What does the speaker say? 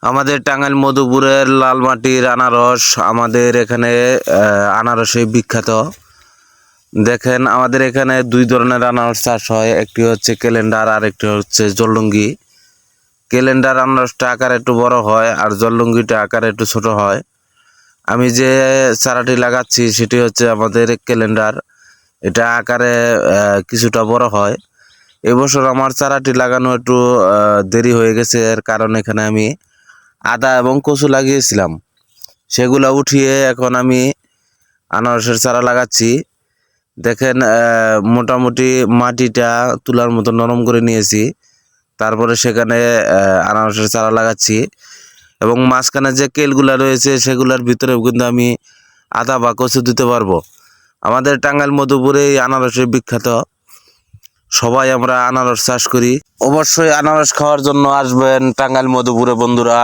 আমাদের টাঙ্গাইল মধুপুরের লাল মাটির আনারস আমাদের এখানে আনারসে বিখ্যাত। দেখেন আমাদের এখানে দুই ধরনের আনারস চাষ হয়, একটি হচ্ছে ক্যালেন্ডার আর একটি হচ্ছে জলডুঙ্গি। ক্যালেন্ডার আনারসটা আকারে একটু বড় হয় আর জলডুঙ্গিটা আকারে একটু ছোট হয়। আমি যে চারাটি লাগাচ্ছি সেটি হচ্ছে আমাদের ক্যালেন্ডার, এটা আকারে কিছুটা বড় হয়। এবছর আমার চারাটি লাগানো একটু দেরি হয়ে গেছে, এর কারণ এখানে আমি আদা এবং কচু লাগিয়েছিলাম, সেগুলো উঠিয়ে এখন আমি আনারসের চারা লাগাচ্ছি। দেখেন মোটামুটি মাটিটা তুলার মতো নরম করে নিয়েছি, তারপরে সেখানে আনারসের চারা লাগাচ্ছি এবং মাঝখানে যে কেলগুলা রয়েছে সেগুলোর ভিতরেও কিন্তু আমি আদা বা কচু দিতে পারবো। আমাদের টাঙ্গাইল মধুপুরে এই আনারসের বিখ্যাত, সবাই আমরা আনারস চাষ করি। অবশ্যই আনারস খাওয়ার জন্য আসবেন টাঙ্গাইল মধুপুরে বন্ধুরা।